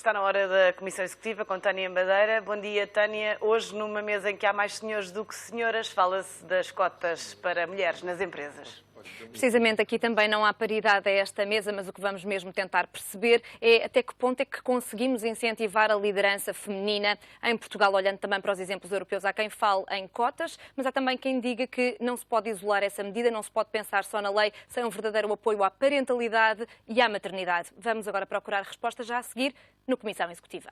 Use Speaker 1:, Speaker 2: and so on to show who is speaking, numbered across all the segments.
Speaker 1: está na hora da Comissão Executiva com Tânia Madeira. Bom dia, Tânia. Hoje, numa mesa em que há mais senhores do que senhoras, fala-se das cotas para mulheres nas empresas.
Speaker 2: Precisamente aqui também não há paridade a esta mesa, mas o que vamos mesmo tentar perceber é até que ponto é que conseguimos incentivar a liderança feminina em Portugal, olhando também para os exemplos europeus. Há quem fale em cotas, mas há também quem diga que não se pode isolar essa medida, não se pode pensar só na lei, sem um verdadeiro apoio à parentalidade e à maternidade. Vamos agora procurar respostas já a seguir no Comissão Executiva.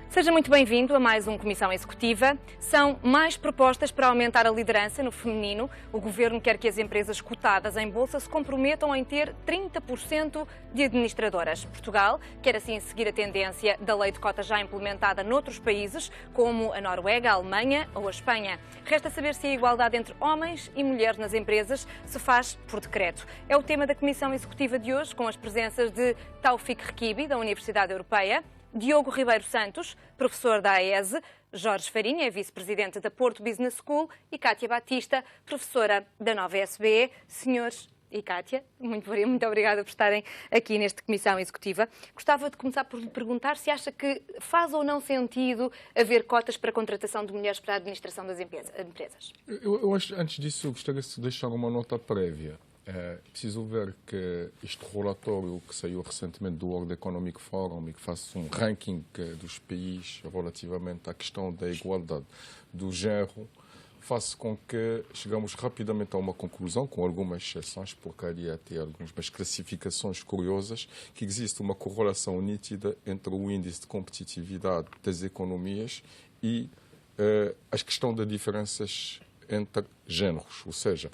Speaker 2: Seja muito bem-vindo a mais um Comissão Executiva. São mais propostas para aumentar a liderança no feminino. O Governo quer que as empresas cotadas em bolsa se comprometam em ter 30% de administradoras. Portugal quer assim seguir a tendência da lei de cotas já implementada noutros países, como a Noruega, a Alemanha ou a Espanha. Resta saber se a igualdade entre homens e mulheres nas empresas se faz por decreto. É o tema da Comissão Executiva de hoje, com as presenças de Taufik Rekibi, da Universidade Europeia, Diogo Ribeiro Santos, professor da AESE, Jorge Farinha, vice-presidente da Porto Business School, e Cátia Batista, professora da Nova SBE. Senhores e Cátia, muito obrigada por estarem aqui nesta Comissão Executiva. Gostava de começar por lhe perguntar se acha que faz ou não sentido haver cotas para a contratação de mulheres para a administração das empresas.
Speaker 3: Eu acho, antes disso, eu gostaria de deixar uma nota prévia. É preciso ver que este relatório que saiu recentemente do World Economic Forum e que faz um ranking dos países relativamente à questão da igualdade do género faz com que chegamos rapidamente a uma conclusão, com algumas exceções, porque ali até algumas classificações curiosas, que existe uma correlação nítida entre o índice de competitividade das economias e a questão das diferenças entre géneros, ou seja,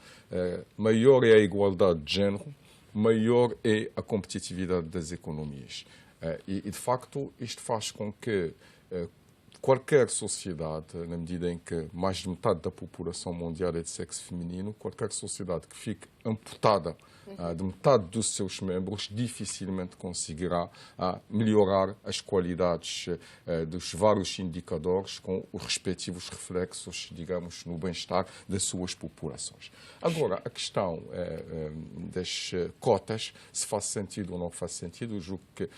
Speaker 3: maior é a igualdade de género, maior é a competitividade das economias. E, de facto, isto faz com que qualquer sociedade, na medida em que mais de metade da população mundial é de sexo feminino, qualquer sociedade que fique amputada de metade dos seus membros dificilmente conseguirá melhorar as qualidades dos vários indicadores com os respectivos reflexos, digamos, no bem-estar das suas populações. Agora, a questão das cotas, se faz sentido ou não faz sentido, eu julgo que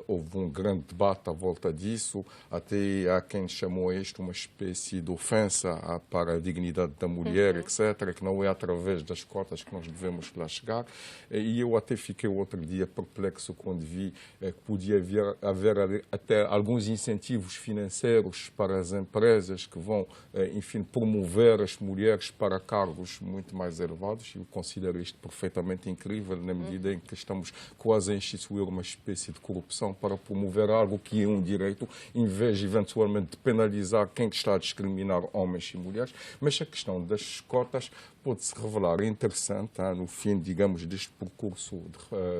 Speaker 3: houve um grande debate à volta disso, até há quem chamou isto uma espécie de ofensa para a dignidade da mulher, etc., que não é através das cotas que nós devemos lá chegar. E eu até fiquei outro dia perplexo quando vi que podia haver até alguns incentivos financeiros para as empresas que vão, enfim, promover as mulheres para cargos muito mais elevados. Eu considero isto perfeitamente incrível, na medida em que estamos quase a instituir uma espécie de corrupção para promover algo que é um direito, em vez, eventualmente, de penalizar quem está a discriminar homens e mulheres. Mas a questão das cotas pode-se revelar interessante, no fim, digamos, deste percurso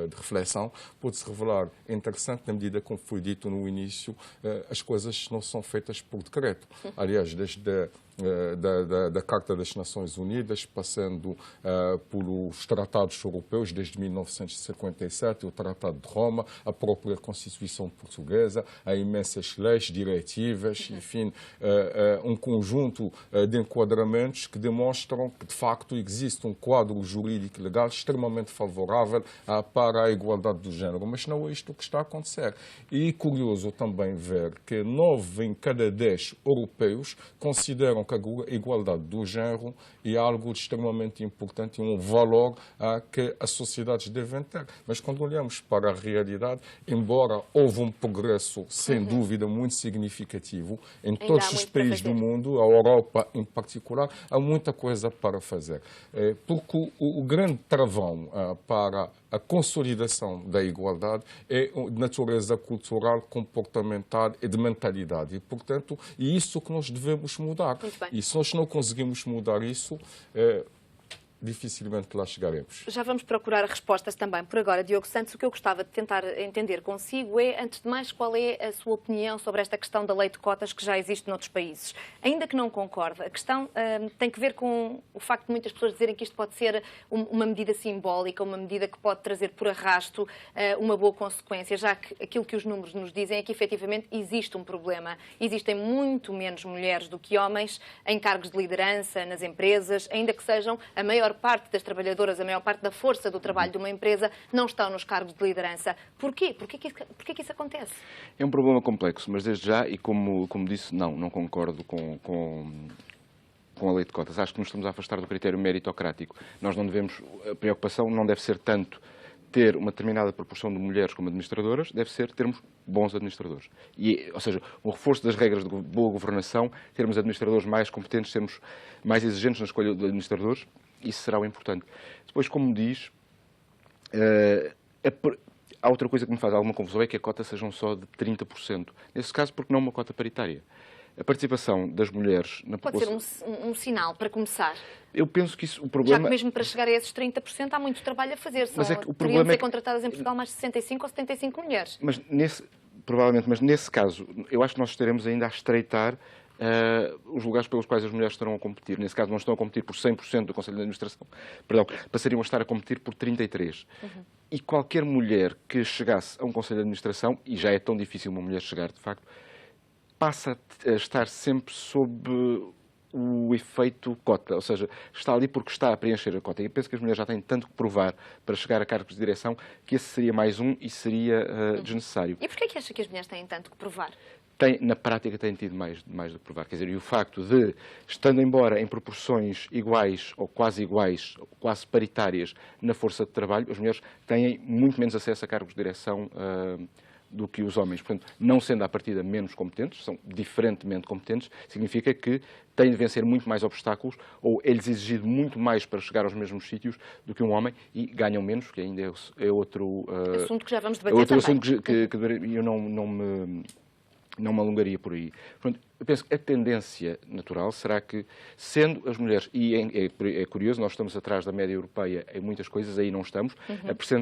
Speaker 3: de reflexão, pode-se revelar interessante na medida, como foi dito no início, as coisas não são feitas por decreto. Aliás, desde da Carta das Nações Unidas, passando pelos tratados europeus desde 1957, o Tratado de Roma, a própria Constituição Portuguesa, há imensas leis, diretivas, enfim, um conjunto de enquadramentos que demonstram que, de facto, existe um quadro jurídico legal extremamente favorável para a igualdade do género. Mas não é isto que está a acontecer. E é curioso também ver que 9 em cada 10 europeus consideram que a igualdade do género é algo extremamente importante e um valor que as sociedades devem ter. Mas quando olhamos para a realidade, embora houve um progresso, sem dúvida, muito significativo em todos os países do mundo, a Europa em particular, há muita coisa para fazer. Porque o grande travão para a consolidação da igualdade é de natureza cultural, comportamental e de mentalidade. E, portanto, é isso que nós devemos mudar. E se nós não conseguimos mudar isso, dificilmente lá chegaremos.
Speaker 2: Já vamos procurar respostas também. Por agora, Diogo Santos, o que eu gostava de tentar entender consigo é, antes de mais, qual é a sua opinião sobre esta questão da lei de cotas que já existe noutros países. Ainda que não concorde, a questão tem que ver com o facto de muitas pessoas dizerem que isto pode ser uma medida simbólica, uma medida que pode trazer por arrasto uma boa consequência, já que aquilo que os números nos dizem é que, efetivamente, existe um problema. Existem muito menos mulheres do que homens em cargos de liderança nas empresas, ainda que sejam a maior parte das trabalhadoras, a maior parte da força do trabalho de uma empresa não estão nos cargos de liderança. Porquê? Porquê que isso acontece?
Speaker 4: É um problema complexo, mas desde já, e como disse, não concordo com a lei de cotas. Acho que nos estamos a afastar do critério meritocrático. Nós não devemos, a preocupação não deve ser tanto ter uma determinada proporção de mulheres como administradoras, deve ser termos bons administradores. Ou seja, um reforço das regras de boa governação, termos administradores mais competentes, sermos mais exigentes na escolha de administradores, isso será o importante. Depois, como diz, há outra coisa que me faz alguma confusão, é que a cota sejam só de 30%. Nesse caso, porque não uma cota paritária? A participação das mulheres na população...
Speaker 2: Pode ser um sinal para começar.
Speaker 4: Eu penso que isso, o problema...
Speaker 2: Já que mesmo para chegar a esses 30% há muito trabalho a fazer.
Speaker 4: Mas é que o
Speaker 2: teriam
Speaker 4: problema
Speaker 2: de ser
Speaker 4: é que...
Speaker 2: contratadas em Portugal mais de 65 ou 75 mulheres.
Speaker 4: Mas provavelmente, mas nesse caso, eu acho que nós estaremos ainda a estreitar os lugares pelos quais as mulheres estarão a competir. Nesse caso, não estão a competir por 100% do Conselho de Administração. Perdão, passariam a estar a competir por 33%. E qualquer mulher que chegasse a um Conselho de Administração, e já é tão difícil uma mulher chegar, de facto, passa a estar sempre sob o efeito cota, ou seja, está ali porque está a preencher a cota. E eu penso que as mulheres já têm tanto que provar para chegar a cargos de direção que esse seria mais um e seria desnecessário.
Speaker 2: E porquê que acha que as mulheres têm tanto que provar?
Speaker 4: Na prática têm tido mais de provar. Quer dizer, e o facto de, estando embora em proporções iguais ou quase paritárias na força de trabalho, as mulheres têm muito menos acesso a cargos de direção do que os homens. Portanto, não sendo à partida menos competentes, são diferentemente competentes, significa que têm de vencer muito mais obstáculos ou é-lhes exigido muito mais para chegar aos mesmos sítios do que um homem e ganham menos, que ainda é outro...
Speaker 2: assunto que já vamos debater
Speaker 4: outro
Speaker 2: também.
Speaker 4: assunto que eu não me alongaria por aí. Portanto, eu penso que a tendência natural será que, sendo as mulheres, e é curioso, nós estamos atrás da média europeia em muitas coisas, aí não estamos,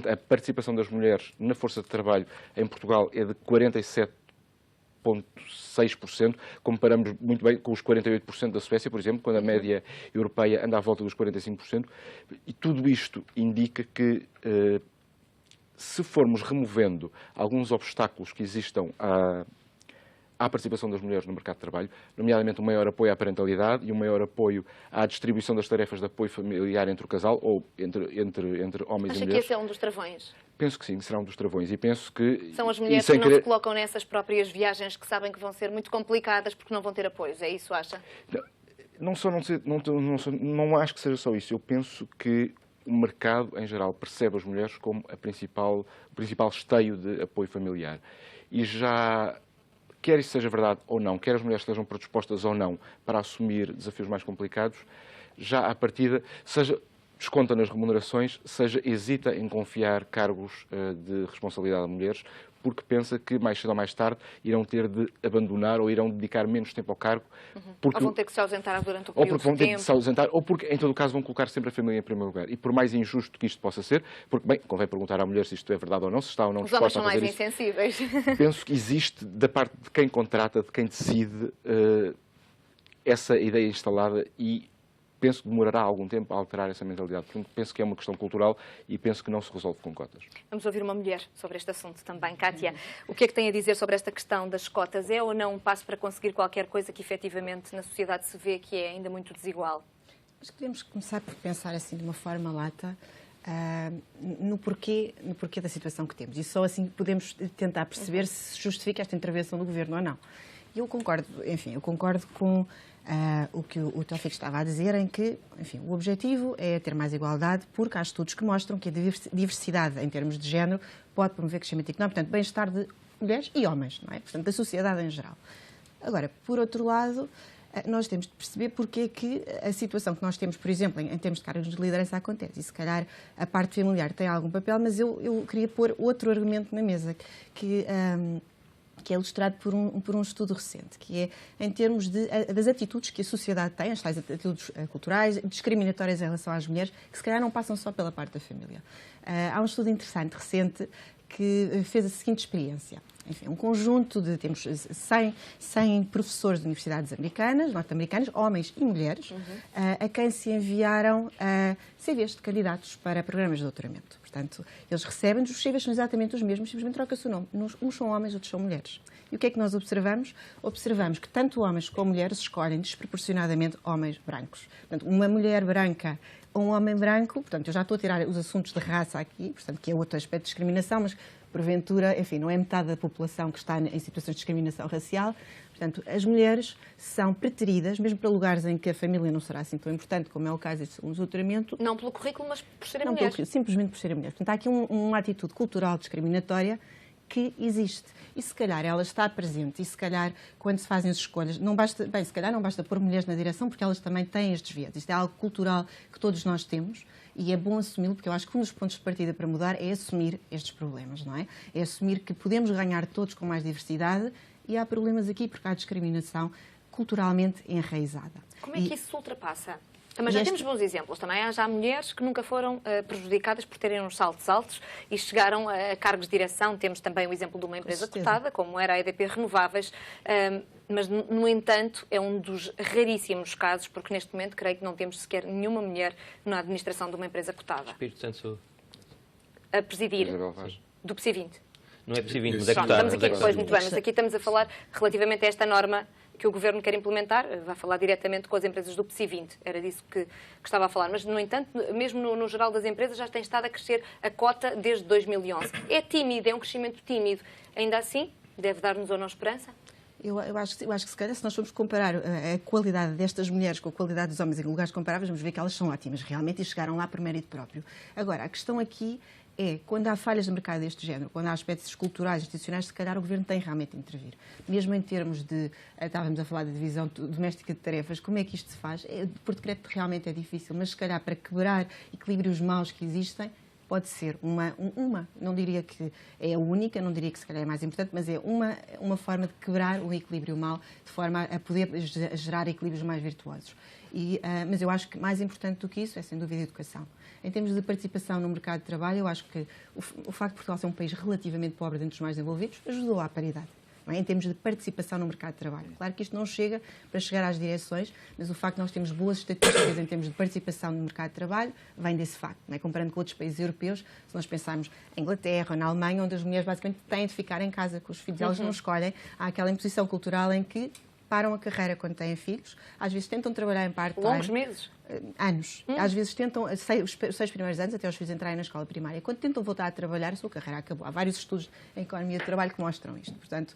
Speaker 4: a participação das mulheres na força de trabalho em Portugal é de 47,6%, comparamos muito bem com os 48% da Suécia, por exemplo, quando a média europeia anda à volta dos 45%, e tudo isto indica que, se formos removendo alguns obstáculos que existam à participação das mulheres no mercado de trabalho, nomeadamente um maior apoio à parentalidade e um maior apoio à distribuição das tarefas de apoio familiar entre o casal ou entre homens e mulheres.
Speaker 2: Acha que esse é um dos travões?
Speaker 4: Penso que sim, será um dos travões. E penso que...
Speaker 2: São as mulheres que não se colocam nessas próprias viagens que sabem que vão ser muito complicadas porque não vão ter apoios. É isso, acha?
Speaker 4: Não acho que seja só isso. Eu penso que o mercado, em geral, percebe as mulheres como o principal esteio de apoio familiar. E já... Quer isso seja verdade ou não, quer as mulheres estejam predispostas ou não para assumir desafios mais complicados, já à partida, seja desconta nas remunerações, seja hesita em confiar cargos de responsabilidade a mulheres, porque pensa que mais cedo ou mais tarde irão ter de abandonar ou irão dedicar menos tempo ao cargo.
Speaker 2: Porque, ou vão ter que se ausentar durante o período
Speaker 4: ou porque vão ter de se ausentar, ou porque, em todo o caso, vão colocar sempre a família em primeiro lugar. E por mais injusto que isto possa ser, porque, bem, convém perguntar à mulher se isto é verdade ou não, se está ou não disposta a fazer isso.
Speaker 2: Os homens são mais insensíveis.
Speaker 4: Penso que existe, da parte de quem contrata, de quem decide, essa ideia instalada e penso que demorará algum tempo a alterar essa mentalidade. Portanto, penso que é uma questão cultural e penso que não se resolve com cotas.
Speaker 2: Vamos ouvir uma mulher sobre este assunto também. Cátia, o que é que tem a dizer sobre esta questão das cotas? É ou não um passo para conseguir qualquer coisa que efetivamente na sociedade se vê que é ainda muito desigual?
Speaker 5: Acho que podemos começar por pensar assim de uma forma lata no porquê da situação que temos. E só assim podemos tentar perceber se justifica esta intervenção do Governo ou não. E eu concordo com o que o Tawfiq estava a dizer, em que, enfim, o objetivo é ter mais igualdade, porque há estudos que mostram que a diversidade em termos de género pode promover crescimento económico, portanto, bem-estar de mulheres e homens, não é? Portanto, da sociedade em geral. Agora, por outro lado, nós temos de perceber porque é que a situação que nós temos, por exemplo, em termos de cargos de liderança acontece. E se calhar a parte familiar tem algum papel, mas eu queria pôr outro argumento na mesa, que é ilustrado por um estudo recente, que é em termos das atitudes que a sociedade tem, as tais atitudes culturais, discriminatórias em relação às mulheres, que se calhar não passam só pela parte da família. Há um estudo interessante, recente, que fez a seguinte experiência. Enfim, um conjunto de, temos 100 professores de universidades americanas, norte-americanas, homens e mulheres, a quem se enviaram CVs de candidatos para programas de doutoramento. Portanto, eles recebem, os CVs são exatamente os mesmos, simplesmente troca-se o nome. Uns são homens, outros são mulheres. E o que é que nós observamos? Observamos que tanto homens como mulheres escolhem desproporcionadamente homens brancos. Portanto, uma mulher branca a um homem branco, portanto, eu já estou a tirar os assuntos de raça aqui, portanto, que é outro aspecto de discriminação, mas porventura, enfim, não é metade da população que está em situações de discriminação racial. Portanto, as mulheres são preteridas, mesmo para lugares em que a família não será assim tão importante, como é o caso deste segundo doutoramento.
Speaker 2: Não pelo currículo, mas por serem
Speaker 5: Não,
Speaker 2: mulheres.
Speaker 5: simplesmente por serem mulheres. Portanto, há aqui uma atitude cultural discriminatória que existe. E se calhar ela está presente, e se calhar quando se fazem as escolhas, não basta, bem, se calhar não basta pôr mulheres na direção, porque elas também têm estes viés. Isto é algo cultural que todos nós temos e é bom assumi-lo, porque eu acho que um dos pontos de partida para mudar é assumir estes problemas, não é? É assumir que podemos ganhar todos com mais diversidade e há problemas aqui porque há discriminação culturalmente enraizada.
Speaker 2: Como é que isso se ultrapassa? Também já temos bons exemplos. Também há já mulheres que nunca foram prejudicadas por terem uns saltos altos e chegaram a cargos de direção. Temos também o exemplo de uma empresa cotada, como era a EDP Renováveis, mas, no entanto, é um dos raríssimos casos, porque neste momento creio que não temos sequer nenhuma mulher na administração de uma empresa cotada.
Speaker 6: Espírito Santo Sul.
Speaker 2: A presidir do PSI 20.
Speaker 6: Não é PSI 20, mas é
Speaker 2: Pronto,
Speaker 6: cotada.
Speaker 2: estamos aqui depois, muito bem, mas aqui estamos a falar relativamente a esta norma que o Governo quer implementar, vai falar diretamente com as empresas do PSI 20, era disso que estava a falar. Mas, no entanto, mesmo no geral das empresas, já tem estado a crescer a cota desde 2011. É tímido, é um crescimento tímido. Ainda assim, deve dar-nos ou não esperança?
Speaker 5: Eu acho que se calhar, se nós formos comparar a qualidade destas mulheres com a qualidade dos homens em lugares comparáveis, vamos ver que elas são ótimas, realmente, e chegaram lá por mérito próprio. Agora, a questão aqui é, quando há falhas de mercado deste género, quando há aspectos culturais, institucionais, se calhar o Governo tem realmente de intervir. Mesmo em termos de, estávamos a falar da divisão doméstica de tarefas, como é que isto se faz? Por decreto realmente é difícil, mas se calhar para quebrar equilíbrios maus que existem, pode ser uma, não diria que é a única, não diria que se calhar é mais importante, mas é uma forma de quebrar um equilíbrio mau, de forma a poder gerar equilíbrios mais virtuosos. Mas eu acho que mais importante do que isso é, sem dúvida, a educação. Em termos de participação no mercado de trabalho, eu acho que o facto de Portugal ser um país relativamente pobre dentro dos mais desenvolvidos ajudou à paridade. Não é? Em termos de participação no mercado de trabalho. Claro que isto não chega para chegar às direções, mas o facto de nós termos boas estatísticas em termos de participação no mercado de trabalho vem desse facto. Não é? Comparando com outros países europeus, se nós pensarmos em Inglaterra ou na Alemanha, onde as mulheres basicamente têm de ficar em casa com os filhos, elas não escolhem, há aquela imposição cultural em que param a carreira quando têm filhos, às vezes tentam trabalhar em part-time.
Speaker 2: Longos meses?
Speaker 5: Anos. Às vezes tentam, os 6 primeiros anos, até os filhos entrarem na escola primária. Quando tentam voltar a trabalhar, a sua carreira acabou. Há vários estudos em economia de trabalho que mostram isto. Portanto,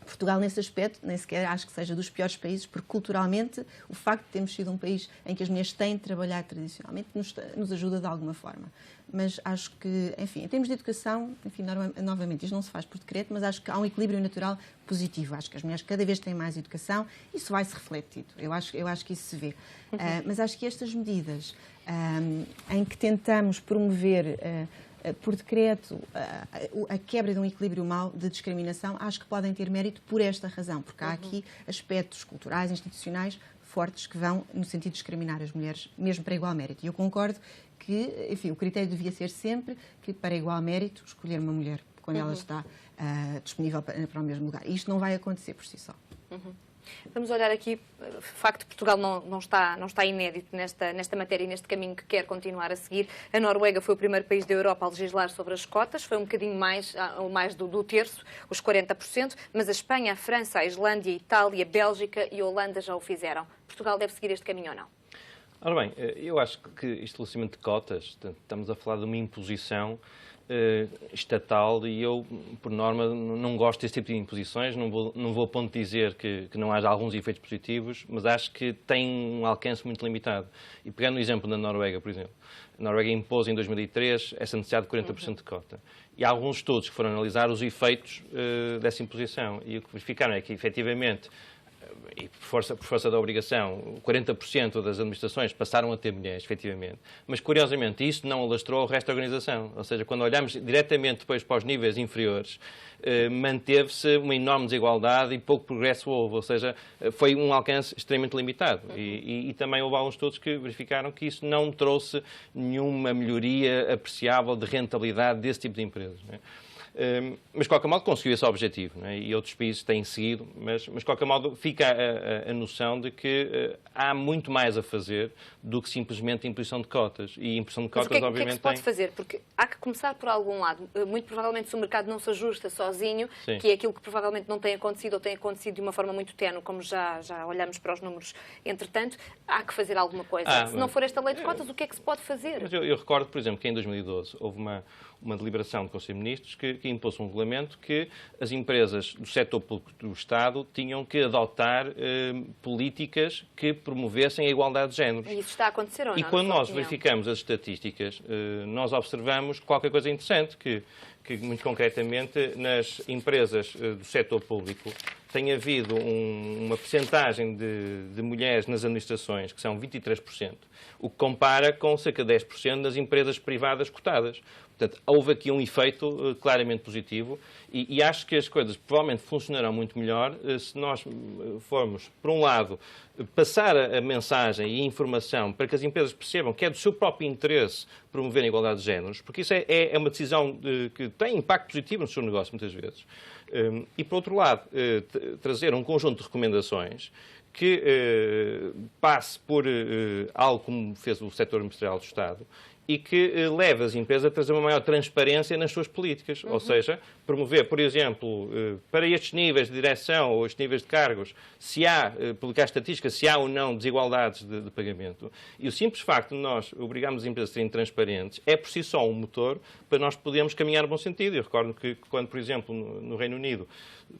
Speaker 5: Portugal, nesse aspecto, nem sequer acho que seja dos piores países, porque culturalmente o facto de termos sido um país em que as mulheres têm de trabalhar tradicionalmente nos ajuda de alguma forma. Mas acho que, enfim, em termos de educação, enfim, novamente, isto não se faz por decreto, mas acho que há um equilíbrio natural positivo. Acho que as mulheres cada vez têm mais educação, isso vai-se refletido. Eu acho que isso se vê. Mas acho que estas medidas em que tentamos promover por decreto a quebra de um equilíbrio mau de discriminação, acho que podem ter mérito por esta razão, porque há aqui aspectos culturais, institucionais, fortes que vão no sentido de discriminar as mulheres, mesmo para igual mérito. E eu concordo que, enfim, o critério devia ser sempre que, para igual mérito, escolher uma mulher quando ela está disponível para o mesmo lugar. E isto não vai acontecer por si só.
Speaker 2: Vamos olhar aqui, o facto de Portugal não está inédito nesta matéria e neste caminho que quer continuar a seguir. A Noruega foi o primeiro país da Europa a legislar sobre as cotas, foi um bocadinho mais do terço, os 40%, mas a Espanha, a França, a Islândia, a Itália, a Bélgica e a Holanda já o fizeram. Portugal deve seguir este caminho ou não?
Speaker 6: Ora bem, eu acho que o estabelecimento de cotas, estamos a falar de uma imposição estatal e eu, por norma, não gosto desse tipo de imposições, não vou a ponto de dizer que não haja alguns efeitos positivos, mas acho que tem um alcance muito limitado. E pegando o exemplo da Noruega, por exemplo, a Noruega impôs em 2003 essa necessidade de 40% de cota. E há alguns estudos que foram analisar os efeitos dessa imposição e o que verificaram é que, efetivamente, e por força da obrigação, 40% das administrações passaram a ter mulheres, efetivamente. Mas, curiosamente, isso não alastrou o resto da organização. Ou seja, quando olhamos diretamente depois para os níveis inferiores, manteve-se uma enorme desigualdade e pouco progresso houve. Ou seja, foi um alcance extremamente limitado. E também houve alguns estudos que verificaram que isso não trouxe nenhuma melhoria apreciável de rentabilidade desse tipo de empresas. Não é? Mas, de qualquer modo, conseguiu esse objetivo, não é? E outros países têm seguido, mas de qualquer modo, fica a noção de que há muito mais a fazer do que simplesmente a imposição de cotas. E a imposição de cotas,
Speaker 2: mas
Speaker 6: obviamente,
Speaker 2: o que é que se pode fazer? Porque há que começar por algum lado. Muito provavelmente, se o mercado não se ajusta sozinho,
Speaker 6: Sim.
Speaker 2: que é aquilo que provavelmente não tem acontecido ou tem acontecido de uma forma muito ténue, como já olhamos para os números, entretanto, há que fazer alguma coisa. Se não for esta lei de cotas, o que é que se pode fazer?
Speaker 6: Mas eu recordo, por exemplo, que em 2012 houve uma deliberação do Conselho de Ministros que impôs um regulamento que as empresas do setor público do Estado tinham que adotar políticas que promovessem a igualdade de géneros.
Speaker 2: E isso está a acontecer ou não?
Speaker 6: E quando
Speaker 2: na sua
Speaker 6: nós
Speaker 2: opinião?
Speaker 6: verificamos as estatísticas, nós observamos qualquer coisa interessante, que muito concretamente nas empresas do setor público tem havido uma percentagem de mulheres nas administrações que são 23%, o que compara com cerca de 10% das empresas privadas cotadas. Portanto, houve aqui um efeito claramente positivo e acho que as coisas provavelmente funcionarão muito melhor se nós formos, por um lado, passar a mensagem e a informação para que as empresas percebam que é do seu próprio interesse promover a igualdade de géneros, porque isso é uma decisão que tem impacto positivo no seu negócio, muitas vezes. E, por outro lado, trazer um conjunto de recomendações que passe por algo como fez o setor industrial do Estado e que leve as empresas a trazer uma maior transparência nas suas políticas. Ou seja, promover, por exemplo, para estes níveis de direção ou estes níveis de cargos, se há, publicar estatísticas, se há ou não desigualdades de pagamento. E o simples facto de nós obrigarmos as empresas a serem transparentes é por si só um motor para nós podermos caminhar no bom sentido. Eu recordo que quando, por exemplo, no Reino Unido,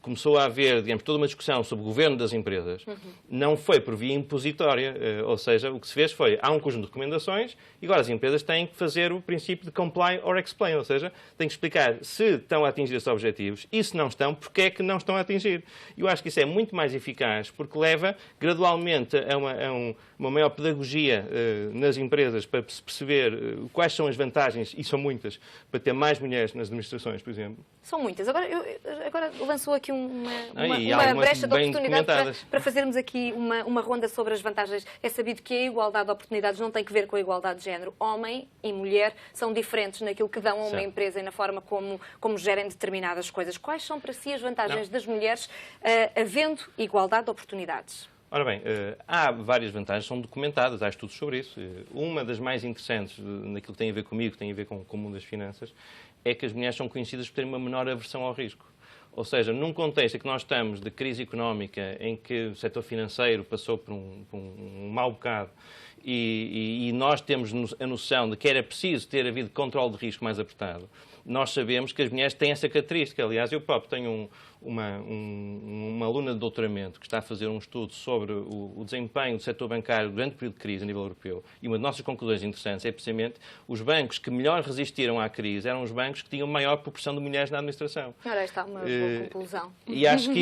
Speaker 6: começou a haver, digamos, toda uma discussão sobre o governo das empresas, não foi por via impositória, ou seja, o que se fez foi, há um conjunto de recomendações e agora as empresas têm que fazer o princípio de comply or explain, ou seja, têm que explicar se estão a atingir esses objetivos e se não estão, porque é que não estão a atingir. Eu acho que isso é muito mais eficaz porque leva gradualmente a uma maior pedagogia nas empresas para se perceber quais são as vantagens, e são muitas, para ter mais mulheres nas administrações, por exemplo.
Speaker 2: São muitas. Agora lançou aqui uma
Speaker 6: algumas
Speaker 2: brecha de
Speaker 6: bem
Speaker 2: oportunidade para fazermos aqui uma ronda sobre as vantagens. É sabido que a igualdade de oportunidades não tem que ver com a igualdade de género. Homem e mulher são diferentes naquilo que dão a uma empresa e na forma como gerem determinadas coisas. Quais são para si as vantagens das mulheres havendo igualdade de oportunidades?
Speaker 6: Ora bem, há várias vantagens, são documentadas, há estudos sobre isso. Uma das mais interessantes naquilo que tem a ver comigo, que tem a ver com o mundo das finanças, é que as mulheres são conhecidas por terem uma menor aversão ao risco. Ou seja, num contexto em que nós estamos de crise económica, em que o setor financeiro passou por um mau bocado e nós temos a noção de que era preciso ter havido controle de risco mais apertado, nós sabemos que as mulheres têm essa característica. Aliás, eu próprio tenho uma aluna de doutoramento que está a fazer um estudo sobre o desempenho do setor bancário durante o período de crise a nível europeu. E uma das nossas conclusões interessantes é precisamente os bancos que melhor resistiram à crise eram os bancos que tinham maior proporção de mulheres na administração.
Speaker 2: Ora, está uma boa conclusão.
Speaker 6: E acho que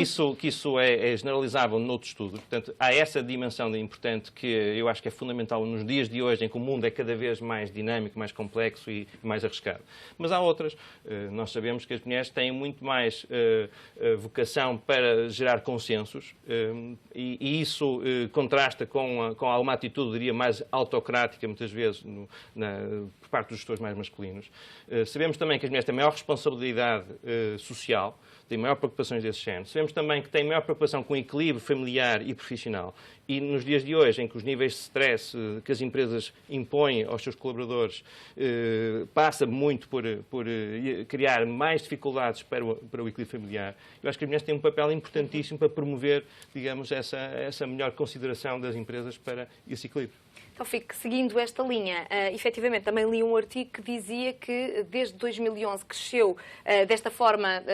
Speaker 6: isso é generalizável noutros estudos. Portanto, há essa dimensão importante que eu acho que é fundamental nos dias de hoje, em que o mundo é cada vez mais dinâmico, mais complexo e mais arriscado. Mas há outras. Nós sabemos que as mulheres têm muito mais vocação para gerar consensos e isso contrasta com alguma atitude, diria, mais autocrática, muitas vezes, por parte dos gestores mais masculinos. Sabemos também que as mulheres têm maior responsabilidade social, têm maior preocupações desse género. Sabemos também que têm maior preocupação com o equilíbrio familiar e profissional. E nos dias de hoje, em que os níveis de stress que as empresas impõem aos seus colaboradores passa muito por criar mais dificuldades para o equilíbrio familiar, eu acho que as mulheres têm um papel importantíssimo para promover, digamos, essa melhor consideração das empresas para esse equilíbrio.
Speaker 2: Então, fico seguindo esta linha. Efetivamente, também li um artigo que dizia que desde 2011 cresceu desta forma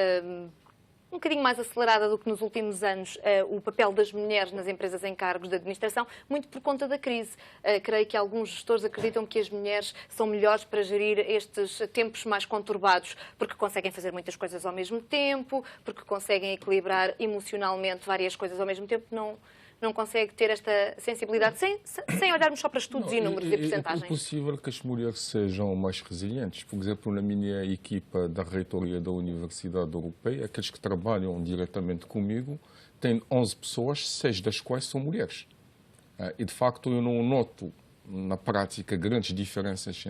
Speaker 2: um bocadinho mais acelerada do que nos últimos anos o papel das mulheres nas empresas em cargos de administração, muito por conta da crise. Creio que alguns gestores acreditam que as mulheres são melhores para gerir estes tempos mais conturbados, porque conseguem fazer muitas coisas ao mesmo tempo, porque conseguem equilibrar emocionalmente várias coisas ao mesmo tempo, não consegue ter esta sensibilidade sem olharmos só para estudos e números e percentagens.
Speaker 3: É possível que as mulheres sejam mais resilientes. Por exemplo, na minha equipa da reitoria da Universidade Europeia, aqueles que trabalham diretamente comigo, têm 11 pessoas, 6 das quais são mulheres. E, de facto, eu não noto na prática, grandes diferenças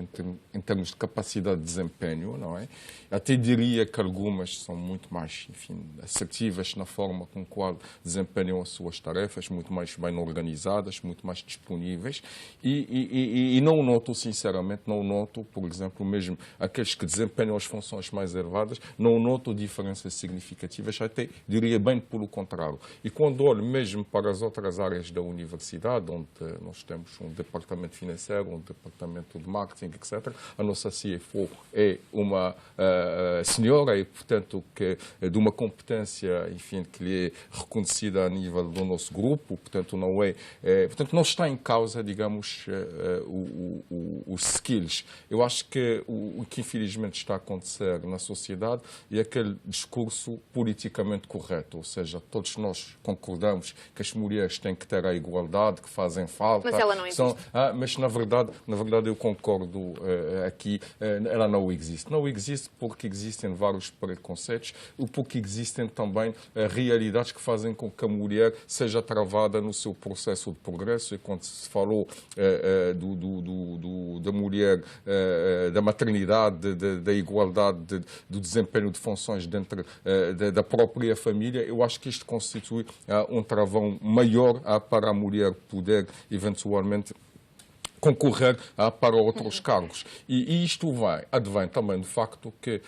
Speaker 3: em termos de capacidade de desempenho, não é? Até diria que algumas são muito mais, enfim, assertivas na forma com a qual desempenham as suas tarefas, muito mais bem organizadas, muito mais disponíveis. E não noto, sinceramente, não noto, por exemplo, mesmo aqueles que desempenham as funções mais elevadas, não noto diferenças significativas, até diria bem pelo contrário. E quando olho mesmo para as outras áreas da universidade, onde nós temos um departamento financeiro, um departamento de marketing, etc., a nossa CFO é uma senhora e, portanto, que de uma competência, enfim, que lhe é reconhecida a nível do nosso grupo, portanto, não está em causa, digamos, os skills. Eu acho que o que infelizmente está a acontecer na sociedade é aquele discurso politicamente correto, ou seja, todos nós concordamos que as mulheres têm que ter a igualdade, que fazem falta.
Speaker 2: Mas ela não existe.
Speaker 3: Mas na verdade eu concordo aqui, ela não existe. Não existe porque existem vários preconceitos, porque existem também realidades que fazem com que a mulher seja travada no seu processo de progresso. E quando se falou da mulher, da maternidade, da igualdade, do desempenho de funções dentro da própria família, eu acho que isto constitui um travão maior para a mulher poder eventualmente concorrer para outros cargos. E isto advém também do facto que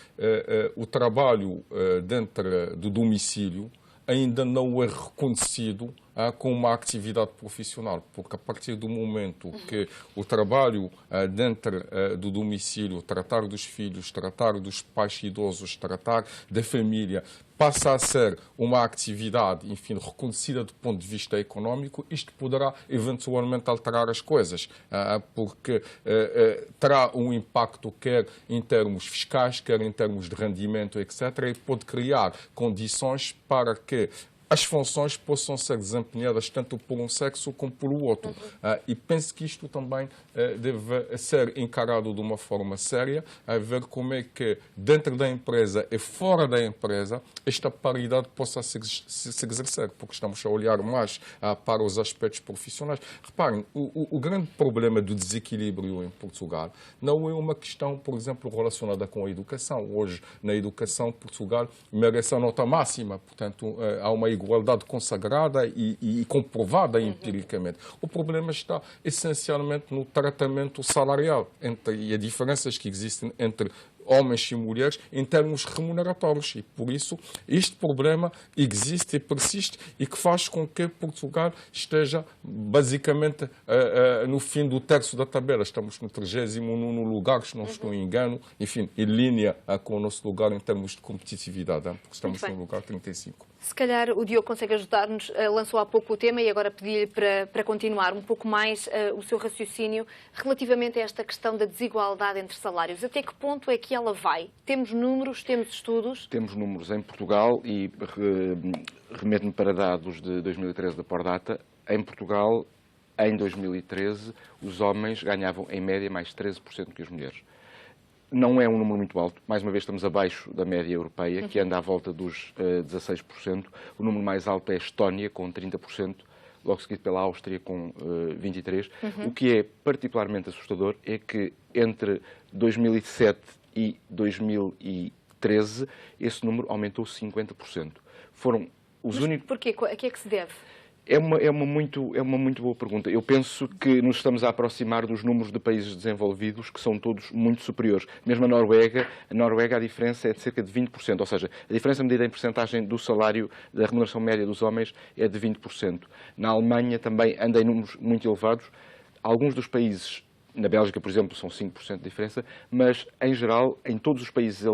Speaker 3: o trabalho dentro do domicílio ainda não é reconhecido como uma atividade profissional, porque a partir do momento que o trabalho dentro do domicílio, tratar dos filhos, tratar dos pais idosos, tratar da família, passa a ser uma atividade, enfim, reconhecida do ponto de vista económico, isto poderá eventualmente alterar as coisas, porque terá um impacto quer em termos fiscais, quer em termos de rendimento, etc., e pode criar condições para que as funções possam ser desempenhadas tanto por um sexo como pelo outro. E penso que isto também deve ser encarado de uma forma séria, a ver como é que dentro da empresa e fora da empresa esta paridade possa se exercer, porque estamos a olhar mais para os aspectos profissionais. Reparem, o grande problema do desequilíbrio em Portugal não é uma questão, por exemplo, relacionada com a educação. Hoje, na educação, Portugal merece a nota máxima, portanto, há uma igualdade consagrada e comprovada empiricamente. O problema está essencialmente no tratamento salarial e as diferenças que existem entre homens e mulheres em termos remuneratórios. E, por isso, este problema existe e persiste e que faz com que Portugal esteja, basicamente, no fim do terço da tabela. Estamos no 39º lugar, se não estou em engano, enfim, em linha com o nosso lugar em termos de competitividade, porque estamos no lugar 35.
Speaker 2: Se calhar o Diogo consegue ajudar-nos, lançou há pouco o tema e agora pedi-lhe para continuar um pouco mais o seu raciocínio relativamente a esta questão da desigualdade entre salários. Até que ponto é que ela vai? Temos números, temos estudos?
Speaker 4: Temos números em Portugal e remeto-me para dados de 2013 da Pordata. Em Portugal, em 2013, os homens ganhavam em média mais 13% que as mulheres. Não é um número muito alto. Mais uma vez estamos abaixo da média europeia, que anda à volta dos 16%. O número mais alto é a Estónia, com 30%, logo seguido pela Áustria, com 23%. O que é particularmente assustador é que entre 2007 e 2013 esse número aumentou 50%. Foram os únicos...
Speaker 2: Porquê? A que é que se deve?
Speaker 4: É uma muito boa pergunta. Eu penso que nos estamos a aproximar dos números de países desenvolvidos que são todos muito superiores. Mesmo a Noruega a diferença é de cerca de 20%, ou seja, a diferença medida em percentagem do salário da remuneração média dos homens é de 20%. Na Alemanha também anda em números muito elevados. Alguns dos países, na Bélgica, por exemplo, são 5% de diferença, mas, em geral, em todos os países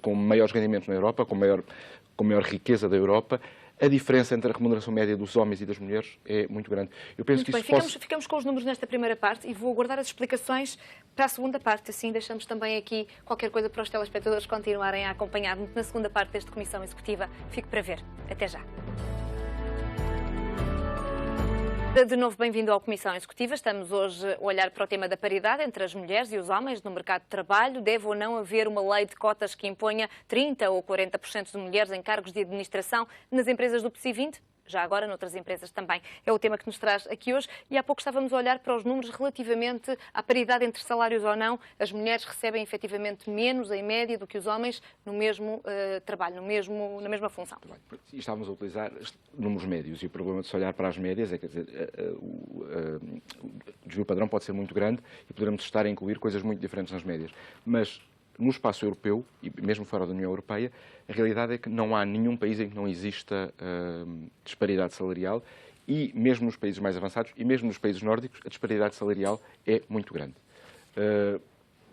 Speaker 4: com maiores rendimentos na Europa, com maior riqueza da Europa, a diferença entre a remuneração média dos homens e das mulheres é muito grande. Eu penso
Speaker 2: muito
Speaker 4: que
Speaker 2: bem, ficamos com os números nesta primeira parte e vou aguardar as explicações para a segunda parte. Assim deixamos também aqui qualquer coisa para os telespectadores continuarem a acompanhar-nos na segunda parte desta Comissão Executiva. Fico para ver. Até já. De novo, bem-vindo à Comissão Executiva. Estamos hoje a olhar para o tema da paridade entre as mulheres e os homens no mercado de trabalho. Deve ou não haver uma lei de cotas que imponha 30% ou 40% de mulheres em cargos de administração nas empresas do PSI 20? já agora noutras empresas também. É o tema que nos traz aqui hoje e há pouco estávamos a olhar para os números relativamente à paridade entre salários ou não. As mulheres recebem efetivamente menos, em média, do que os homens no mesmo trabalho, na mesma função.
Speaker 4: E estávamos a utilizar números médios e o problema de se olhar para as médias é que o desvio padrão pode ser muito grande e poderemos estar a incluir coisas muito diferentes nas médias. Mas no espaço europeu, e mesmo fora da União Europeia, a realidade é que não há nenhum país em que não exista disparidade salarial e mesmo nos países mais avançados e mesmo nos países nórdicos, a disparidade salarial é muito grande.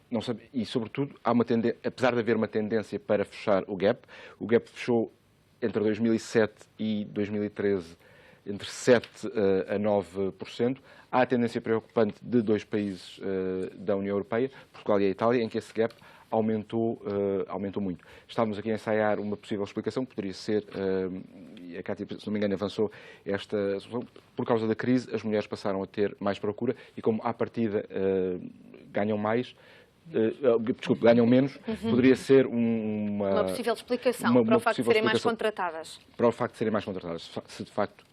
Speaker 4: Não sabe, e, sobretudo, apesar de haver uma tendência para fechar o gap fechou entre 2007 e 2013 entre 7% a 9%. Há a tendência preocupante de dois países da União Europeia, Portugal e a Itália, em que esse gap aumentou muito. Estávamos aqui a ensaiar uma possível explicação, que poderia ser, e a Cátia, se não me engano, avançou esta solução, por causa da crise, as mulheres passaram a ter mais procura e como à partida ganham mais, ganham menos, poderia ser
Speaker 2: uma possível explicação para o facto de serem mais contratadas.
Speaker 4: Para o facto de serem mais contratadas, se de facto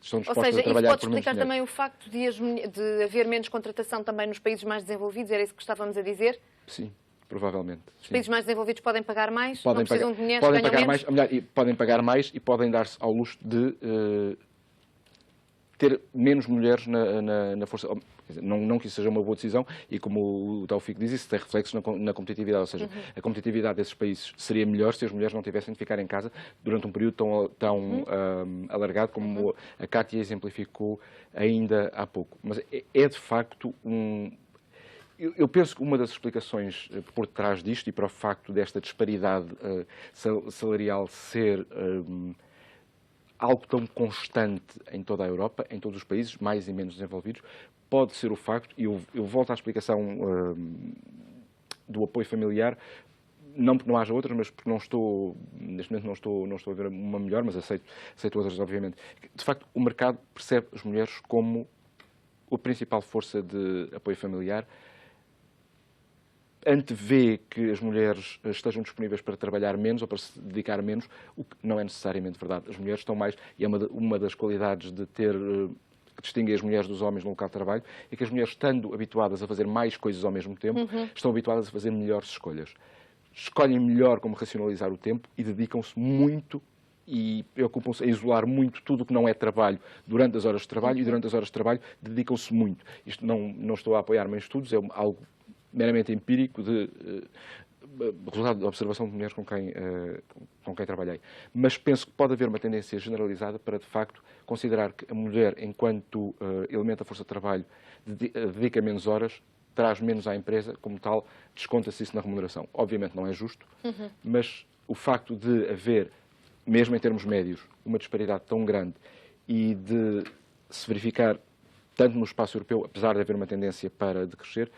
Speaker 4: estão dispostas a trabalhar por menos mulheres.
Speaker 2: Ou seja, isso pode explicar também o facto de haver menos contratação também nos países mais desenvolvidos, era isso que estávamos a dizer?
Speaker 4: Sim. Provavelmente.
Speaker 2: Os países mais desenvolvidos podem pagar mais,
Speaker 4: não
Speaker 2: precisam de mulheres,
Speaker 4: podem
Speaker 2: ganham
Speaker 4: pagar
Speaker 2: menos?
Speaker 4: mais, podem pagar mais e podem dar-se ao luxo de ter menos mulheres na força. Não que isso seja uma boa decisão e, como o Taufik diz, isso tem reflexos na competitividade. Ou seja, a competitividade desses países seria melhor se as mulheres não tivessem de ficar em casa durante um período tão alargado como a Cátia exemplificou ainda há pouco. Mas é de facto Eu penso que uma das explicações por trás disto e para o facto desta disparidade salarial ser algo tão constante em toda a Europa, em todos os países, mais e menos desenvolvidos, pode ser o facto, e eu volto à explicação do apoio familiar, não porque não haja outras, mas porque neste momento não estou a ver uma melhor, mas aceito outras, obviamente. De facto, o mercado percebe as mulheres como a principal força de apoio familiar, antevê que as mulheres estejam disponíveis para trabalhar menos ou para se dedicar menos, o que não é necessariamente verdade. As mulheres estão mais, e é uma das qualidades que distingue as mulheres dos homens no local de trabalho, é que as mulheres, estando habituadas a fazer mais coisas ao mesmo tempo, estão habituadas a fazer melhores escolhas. Escolhem melhor como racionalizar o tempo e dedicam-se muito e preocupam-se em isolar muito tudo o que não é trabalho durante as horas de trabalho e durante as horas de trabalho dedicam-se muito. Isto não estou a apoiar-me em estudos, é algo meramente empírico de resultado da observação de mulheres com quem trabalhei. Mas penso que pode haver uma tendência generalizada para, de facto, considerar que a mulher, enquanto elemento da força de trabalho, dedica menos horas, traz menos à empresa, como tal, desconta-se isso na remuneração. Obviamente não é justo, mas o facto de haver, mesmo em termos médios, uma disparidade tão grande e de se verificar, tanto no espaço europeu, apesar de haver uma tendência para decrescer,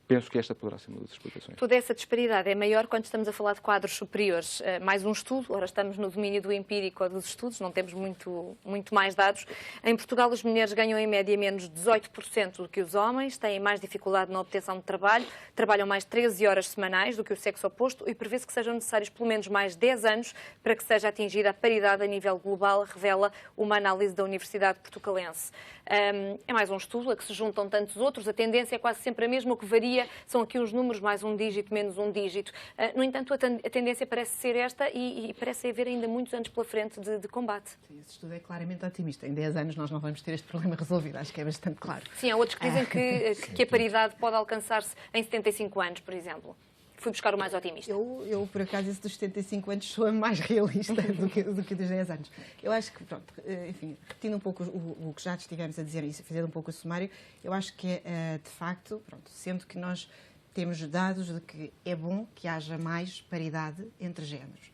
Speaker 4: penso que esta poderá ser uma das explicações.
Speaker 2: Toda essa disparidade é maior quando estamos a falar de quadros superiores. Mais um estudo, ora estamos no domínio do empírico ou dos estudos, não temos muito mais dados. Em Portugal, as mulheres ganham em média menos 18% do que os homens, têm mais dificuldade na obtenção de trabalho, trabalham mais 13 horas semanais do que o sexo oposto e prevê-se que sejam necessários pelo menos mais 10 anos para que seja atingida a paridade a nível global, revela uma análise da Universidade Portucalense. É mais um estudo a que se juntam tantos outros, a tendência é quase sempre a mesma, o que varia são aqui os números, mais um dígito, menos um dígito. No entanto, a tendência parece ser esta e parece haver ainda muitos anos pela frente de combate.
Speaker 5: Sim, esse estudo é claramente otimista. Em 10 anos nós não vamos ter este problema resolvido, acho que é bastante claro.
Speaker 2: Sim, há outros que dizem que a paridade pode alcançar-se em 75 anos, por exemplo. Fui buscar o mais otimista.
Speaker 5: Eu por acaso, esse dos 75 anos soa mais realista do que dos 10 anos. Eu acho que, pronto, enfim, repetindo um pouco o que já estivemos a dizer e fazendo um pouco o sumário, eu acho que, de facto, pronto, sendo que nós temos dados de que é bom que haja mais paridade entre géneros.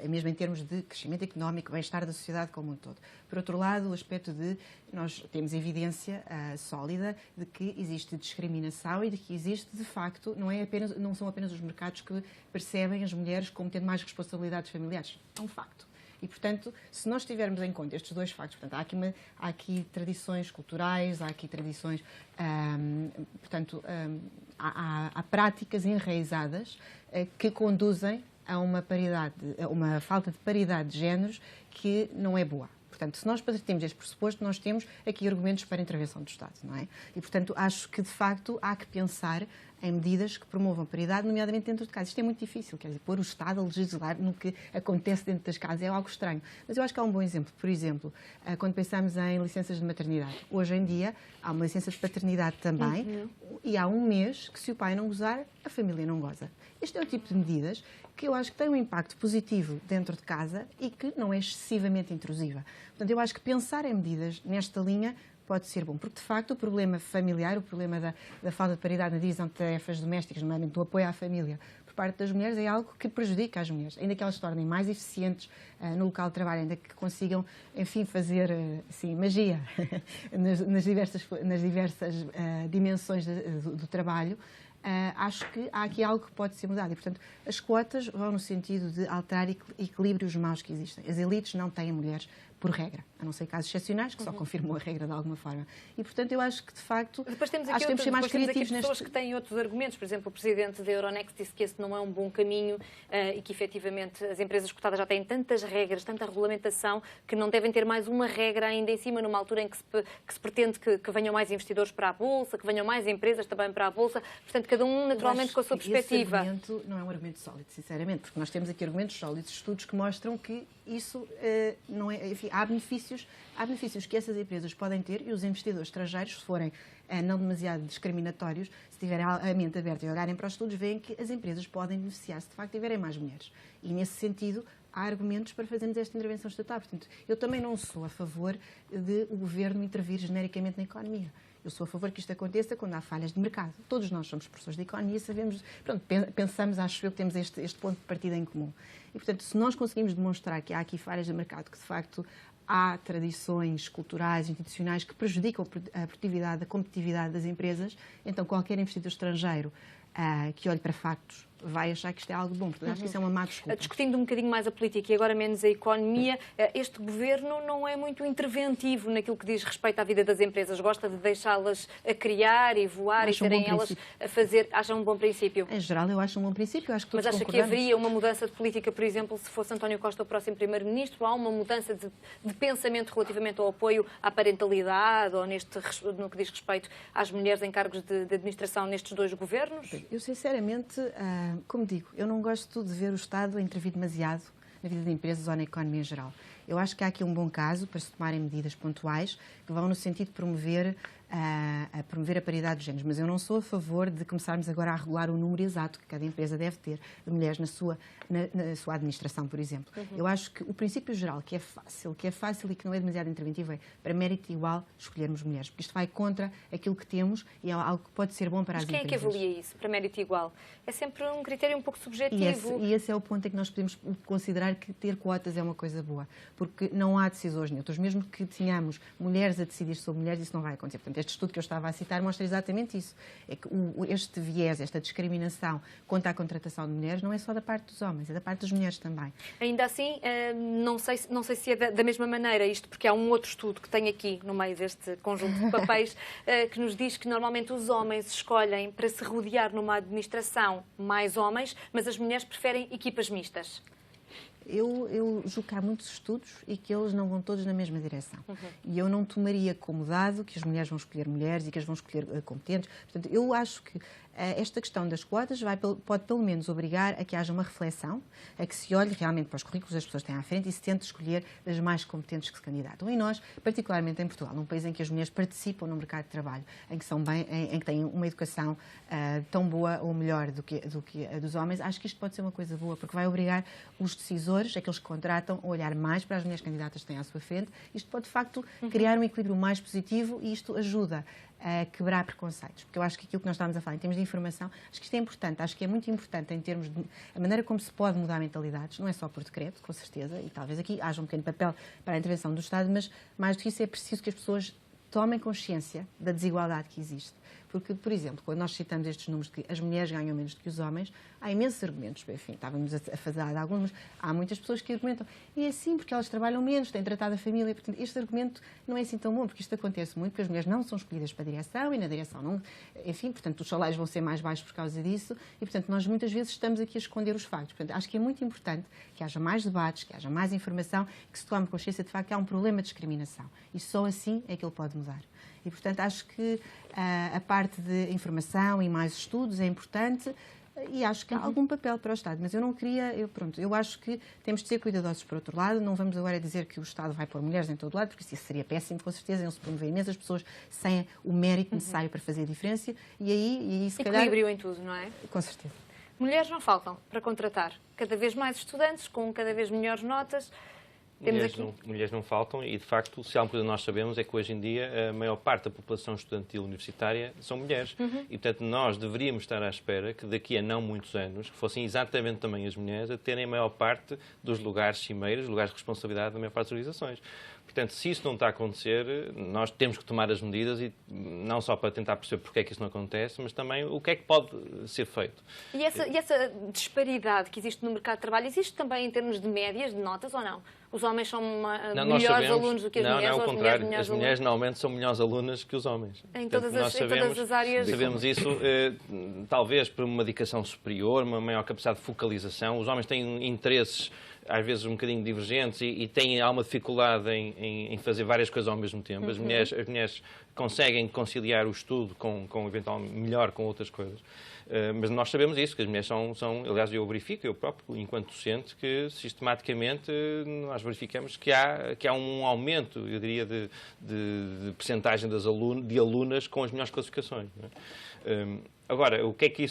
Speaker 5: Mesmo em termos de crescimento económico, bem-estar da sociedade como um todo. Por outro lado, o aspecto de nós temos evidência sólida de que existe discriminação e de que existe, de facto, não são apenas os mercados que percebem as mulheres como tendo mais responsabilidades familiares. É um facto. E, portanto, se nós tivermos em conta estes dois factos, portanto, há aqui tradições culturais, há aqui tradições, há práticas enraizadas que conduzem a uma falta de paridade de géneros que não é boa. Portanto, se nós partimos deste pressuposto, nós temos aqui argumentos para a intervenção do Estado, não é? E, portanto, acho que, de facto, há que pensar em medidas que promovam a paridade, nomeadamente dentro de casa. Isto é muito difícil, quer dizer, pôr o Estado a legislar no que acontece dentro das casas é algo estranho. Mas eu acho que há um bom exemplo. Por exemplo, quando pensamos em licenças de maternidade. Hoje em dia, há uma licença de paternidade também, e há um mês que, se o pai não gozar, a família não goza. Este é o tipo de medidas que eu acho que tem um impacto positivo dentro de casa e que não é excessivamente intrusiva. Portanto, eu acho que pensar em medidas nesta linha pode ser bom, porque de facto o problema familiar, o problema da falta de paridade na divisão de tarefas domésticas, nomeadamente do apoio à família por parte das mulheres, é algo que prejudica as mulheres, ainda que elas se tornem mais eficientes no local de trabalho, ainda que consigam, enfim, fazer assim, magia nas diversas dimensões do trabalho. Acho que há aqui algo que pode ser mudado e, portanto, as cotas vão no sentido de alterar equilíbrios maus que existem. As elites não têm mulheres por regra, a não ser casos excepcionais, que só confirmam a regra de alguma forma. E, portanto, eu acho que, de facto,
Speaker 2: depois temos aqui
Speaker 5: acho que temos que ser mais criativos
Speaker 2: pessoas que têm outros argumentos. Por exemplo, o presidente da Euronext disse que esse não é um bom caminho e que, efetivamente, as empresas cotadas já têm tantas regras, tanta regulamentação, que não devem ter mais uma regra ainda em cima, numa altura em que se pretende que venham mais investidores para a Bolsa, que venham mais empresas também para a Bolsa. Portanto, cada um, naturalmente, com a sua perspectiva.
Speaker 5: Esse argumento não é um argumento sólido, sinceramente, porque nós temos aqui argumentos sólidos, estudos que mostram que isso não é... Enfim, há benefícios que essas empresas podem ter e os investidores estrangeiros, se forem não demasiado discriminatórios, se tiverem a mente aberta e olharem para os estudos, veem que as empresas podem beneficiar se de facto tiverem mais mulheres. E, nesse sentido, há argumentos para fazermos esta intervenção estatal. Portanto, eu também não sou a favor de o governo intervir genericamente na economia. Eu sou a favor que isto aconteça quando há falhas de mercado. Todos nós somos professores de economia, sabemos, pronto, pensamos, acho eu, que temos este ponto de partida em comum. E, portanto, se nós conseguimos demonstrar que há aqui falhas de mercado, que de facto há tradições culturais, institucionais que prejudicam a produtividade, a competitividade das empresas, então qualquer investidor estrangeiro que olhe para factos vai achar que isto é algo bom. Portanto, acho que isso é uma má desculpa.
Speaker 2: Discutindo um bocadinho mais a política e agora menos a economia, este governo não é muito interventivo naquilo que diz respeito à vida das empresas. Gosta de deixá-las a criar e voar e serem elas a fazer. Acha um bom princípio?
Speaker 5: Em geral, eu acho um bom princípio. Eu acho que todos
Speaker 2: Mas acha
Speaker 5: concordamos.
Speaker 2: que haveria uma mudança de política, por exemplo, se fosse António Costa o próximo primeiro-ministro? Há uma mudança de pensamento relativamente ao apoio à parentalidade ou no que diz respeito às mulheres em cargos de administração nestes dois governos?
Speaker 5: Eu, sinceramente, como digo, eu não gosto de ver o Estado a intervir demasiado na vida de empresas ou na economia em geral. Eu acho que há aqui um bom caso para se tomarem medidas pontuais que vão no sentido de promover a paridade de géneros, mas eu não sou a favor de começarmos agora a regular o número exato que cada empresa deve ter de mulheres na sua administração, por exemplo. Eu acho que o princípio geral, que é fácil e que não é demasiado interventivo, é para mérito igual escolhermos mulheres, porque isto vai contra aquilo que temos e é algo que pode ser bom para as empresas.
Speaker 2: Mas quem é que avalia isso, para mérito igual? É sempre um critério um pouco subjetivo.
Speaker 5: E esse é o ponto em que nós podemos considerar que ter cotas é uma coisa boa, porque não há decisores neutros. Mesmo que tenhamos mulheres a decidir sobre mulheres, isso não vai acontecer. Portanto, este estudo que eu estava a citar mostra exatamente isso. É que este viés, esta discriminação contra a contratação de mulheres não é só da parte dos homens, é da parte das mulheres também.
Speaker 2: Ainda assim, não sei se é da mesma maneira, isto porque há um outro estudo que tem aqui no meio deste conjunto de papéis que nos diz que normalmente os homens escolhem para se rodear numa administração mais homens, mas as mulheres preferem equipas mistas.
Speaker 5: Eu julgo que há muitos estudos e que eles não vão todos na mesma direção. E eu não tomaria como dado que as mulheres vão escolher mulheres e que as vão escolher competentes. Portanto, eu acho que esta questão das cotas pode pelo menos obrigar a que haja uma reflexão, a que se olhe realmente para os currículos das pessoas que têm à frente e se tente escolher as mais competentes que se candidatam. E nós, particularmente em Portugal, num país em que as mulheres participam no mercado de trabalho, em que têm uma educação tão boa ou melhor do que a dos homens, acho que isto pode ser uma coisa boa, porque vai obrigar os decisores, aqueles que contratam, a olhar mais para as mulheres candidatas que têm à sua frente. Isto pode, de facto, criar um equilíbrio mais positivo e isto ajuda a quebrar preconceitos. Porque eu acho que aquilo que nós estamos a falar em termos de informação, acho que isto é importante, acho que é muito importante em termos de a maneira como se pode mudar mentalidades, não é só por decreto, com certeza, e talvez aqui haja um pequeno papel para a intervenção do Estado, mas mais do que isso é preciso que as pessoas tomem consciência da desigualdade que existe. Porque, por exemplo, quando nós citamos estes números de que as mulheres ganham menos do que os homens, há imensos argumentos. Enfim, estávamos a fazer de alguns, há muitas pessoas que argumentam é assim porque elas trabalham menos, têm tratado a família. Portanto, este argumento não é assim tão bom, porque isto acontece muito, porque as mulheres não são escolhidas para a direção e na direção não. Enfim, portanto, os salários vão ser mais baixos por causa disso e, portanto, nós muitas vezes estamos aqui a esconder os factos. Portanto, acho que é muito importante que haja mais debates, que haja mais informação, que se tome consciência de facto que há um problema de discriminação. E só assim é que ele pode mudar. E, portanto, acho que a parte de informação e mais estudos é importante e acho que há algum papel para o Estado. Mas eu não queria... Eu acho que temos de ser cuidadosos por outro lado. Não vamos agora dizer que o Estado vai pôr mulheres em todo lado, porque isso seria péssimo, com certeza. Iam-se promover imensas pessoas sem o mérito necessário para fazer a diferença. E aí, se calhar...
Speaker 2: Equilíbrio em tudo, não é?
Speaker 5: Com certeza.
Speaker 2: Mulheres não faltam para contratar. Cada vez mais estudantes, com cada vez melhores notas.
Speaker 6: Mulheres não faltam e, de facto, se há uma coisa que nós sabemos é que hoje em dia a maior parte da população estudantil universitária são mulheres. E, portanto, nós deveríamos estar à espera que daqui a não muitos anos que fossem exatamente também as mulheres a terem a maior parte dos lugares cimeiros, lugares de responsabilidade da maior parte das organizações. Portanto, se isso não está a acontecer, nós temos que tomar as medidas, e não só para tentar perceber porque é que isso não acontece, mas também o que é que pode ser feito.
Speaker 2: E essa disparidade que existe no mercado de trabalho, existe também em termos de médias, de notas ou não? Os homens são melhores alunos do que as mulheres?
Speaker 6: Não, ao contrário. As mulheres normalmente são melhores alunas que os homens.
Speaker 2: Em todas as áreas?
Speaker 6: Sabemos isso, talvez por uma dedicação superior, uma maior capacidade de focalização. Os homens têm interesses às vezes um bocadinho divergentes e têm alguma dificuldade em fazer várias coisas ao mesmo tempo. As mulheres conseguem conciliar o estudo eventualmente melhor com outras coisas. Mas nós sabemos isso, que as mulheres aliás, eu verifico, eu próprio, enquanto docente, que sistematicamente nós verificamos que há um aumento, eu diria, de percentagem de alunas com as melhores classificações. Não é? Agora, o que é que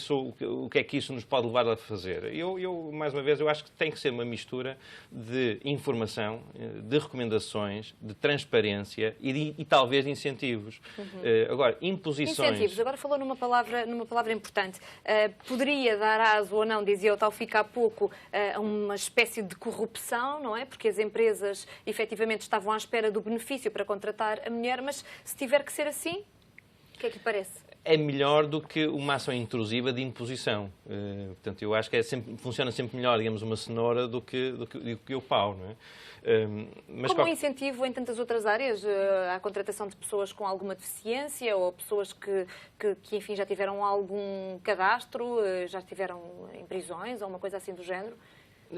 Speaker 6: isso nos pode levar a fazer? Mais uma vez, eu acho que tem que ser uma mistura de informação, de recomendações, de transparência e talvez de incentivos. Agora, imposições...
Speaker 2: Incentivos. Agora falou numa palavra importante. Poderia dar aso ou não, dizia o tal fica há pouco, a uma espécie de corrupção, não é? Porque as empresas efetivamente estavam à espera do benefício para contratar a mulher, mas se tiver que ser assim, o que é que lhe parece?
Speaker 6: É melhor do que uma ação intrusiva de imposição. Portanto, eu acho que funciona sempre melhor, digamos, uma cenoura do que o pau, não é?
Speaker 2: Mas como um incentivo em tantas outras áreas, à contratação de pessoas com alguma deficiência ou pessoas que enfim, já tiveram algum cadastro, já estiveram em prisões ou uma coisa assim do género?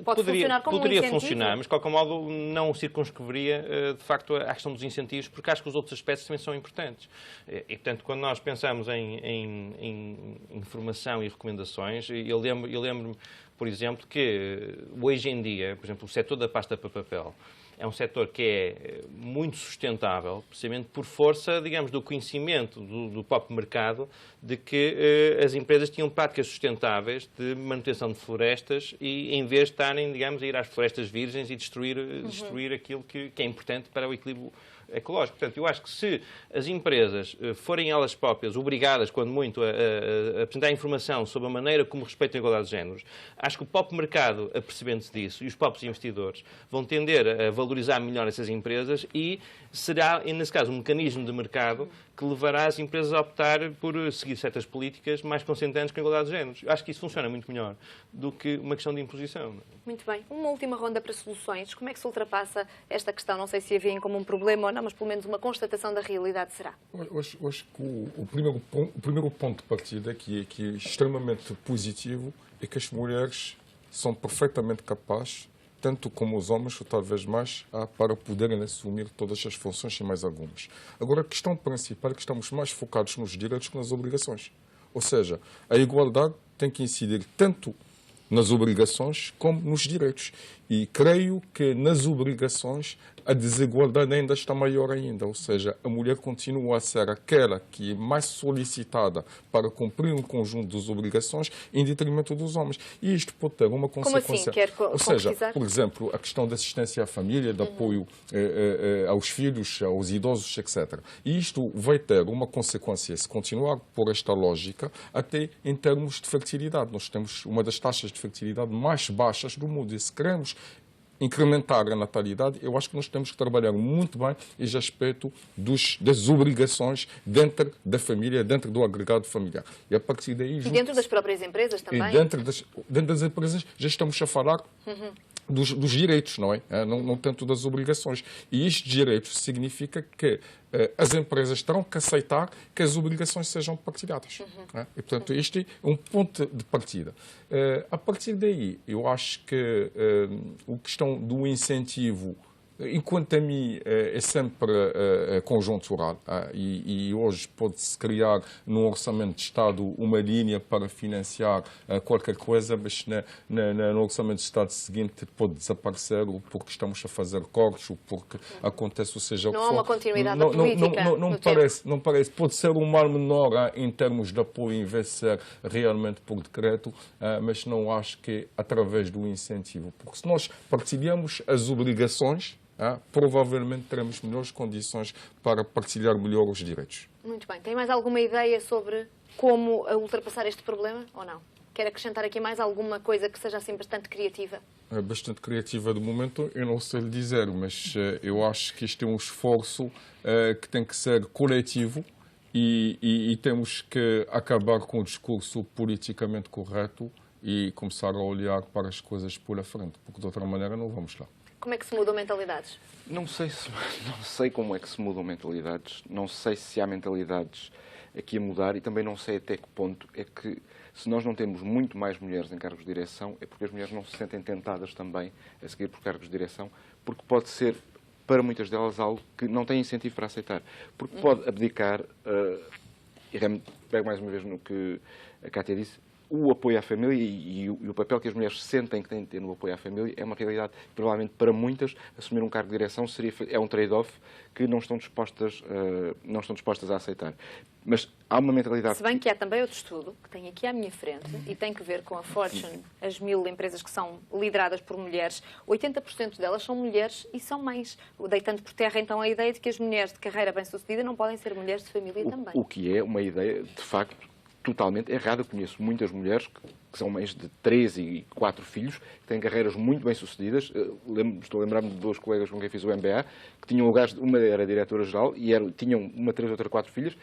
Speaker 6: Poderia funcionar, mas de qualquer modo não circunscreveria de facto a questão dos incentivos, porque acho que os outros aspectos também são importantes. E portanto, quando nós pensamos em informação e recomendações, eu lembro-me, por exemplo, que hoje em dia, por exemplo, o setor da pasta para papel é um setor que é muito sustentável, precisamente por força, digamos, do conhecimento do próprio mercado de que as empresas tinham práticas sustentáveis de manutenção de florestas e, em vez de estarem, digamos, a ir às florestas virgens e destruir aquilo que é importante para o equilíbrio ecológico. Portanto, eu acho que se as empresas forem elas próprias obrigadas, quando muito, a apresentar informação sobre a maneira como respeitam a igualdade de géneros, acho que o próprio mercado, apercebendo-se disso, e os próprios investidores vão tender a valorizar melhor essas empresas e será, nesse caso, um mecanismo de mercado que levará as empresas a optar por seguir certas políticas mais consentâneas com a igualdade de géneros. Eu acho que isso funciona muito melhor do que uma questão de imposição.
Speaker 2: Muito bem. Uma última ronda para soluções. Como é que se ultrapassa esta questão? Não sei se a veem como um problema ou não, mas pelo menos uma constatação da realidade será.
Speaker 3: Eu acho que o primeiro ponto de partida que é extremamente positivo é que as mulheres são perfeitamente capazes, tanto como os homens, ou talvez mais, para poderem assumir todas as funções e mais algumas. Agora, a questão principal é que estamos mais focados nos direitos que nas obrigações. Ou seja, a igualdade tem que incidir tanto nas obrigações como nos direitos. E creio que nas obrigações a desigualdade ainda está maior ainda, ou seja, a mulher continua a ser aquela que é mais solicitada para cumprir um conjunto de obrigações em detrimento dos homens. E isto pode ter uma consequência.
Speaker 2: Como assim?
Speaker 3: Ou seja, por exemplo, a questão da assistência à família, de apoio aos filhos, aos idosos, etc. E isto vai ter uma consequência, se continuar por esta lógica, até em termos de fertilidade. Nós temos uma das taxas de fertilidade mais baixas do mundo. E se queremos incrementar a natalidade, eu acho que nós temos que trabalhar muito bem esse aspecto das obrigações dentro da família, dentro do agregado familiar. E a partir daí...
Speaker 2: E dentro das próprias empresas também?
Speaker 3: E dentro das empresas já estamos a falar dos direitos, não é? Não tanto das obrigações. E estes direitos significa que as empresas terão que aceitar que as obrigações sejam partilhadas. E, portanto, este é um ponto de partida. A partir daí, eu acho que a questão do incentivo, enquanto a mim, é sempre conjuntural. E hoje pode-se criar no Orçamento de Estado uma linha para financiar qualquer coisa, mas no Orçamento de Estado seguinte pode desaparecer, ou porque estamos a fazer cortes, ou porque acontece, ou seja...
Speaker 2: Não há uma continuidade da política.
Speaker 3: Não parece. Pode ser um mal menor em termos de apoio, em vez de ser realmente por decreto, mas não acho que através do incentivo. Porque se nós partilhamos as obrigações, provavelmente teremos melhores condições para partilhar melhor os direitos.
Speaker 2: Muito bem. Tem mais alguma ideia sobre como ultrapassar este problema ou não? Quer acrescentar aqui mais alguma coisa que seja assim bastante criativa?
Speaker 3: É bastante criativa de momento, eu não sei lhe dizer, mas eu acho que isto é um esforço que tem que ser coletivo e temos que acabar com o discurso politicamente correto e começar a olhar para as coisas pela frente, porque de outra maneira não vamos lá.
Speaker 2: Como é que se mudam mentalidades?
Speaker 4: Não sei como é que se mudam mentalidades, não sei se há mentalidades aqui a mudar e também não sei até que ponto é que, se nós não temos muito mais mulheres em cargos de direção, é porque as mulheres não se sentem tentadas também a seguir por cargos de direção, porque pode ser, para muitas delas, algo que não tem incentivo para aceitar. Porque pode abdicar, e pego mais uma vez no que a Cátia disse, o apoio à família e o papel que as mulheres sentem que têm de ter no apoio à família é uma realidade. Provavelmente para muitas, assumir um cargo de direção é um trade-off que não estão dispostas a aceitar. Mas há uma mentalidade...
Speaker 2: Se bem que há também outro estudo, que tenho aqui à minha frente, e tem que ver com a Fortune, as 1000 empresas que são lideradas por mulheres, 80% delas são mulheres e são mães, deitando por terra então a ideia de que as mulheres de carreira bem-sucedida não podem ser mulheres de família também.
Speaker 4: O que é uma ideia, de facto, totalmente errada. Eu conheço muitas mulheres que são mães de 3 e 4 filhos, que têm carreiras muito bem-sucedidas. Estou a lembrar-me de 2 colegas com quem fiz o MBA, que tinham lugares, uma era diretora-geral e tinham uma, 3, outra 4 filhas,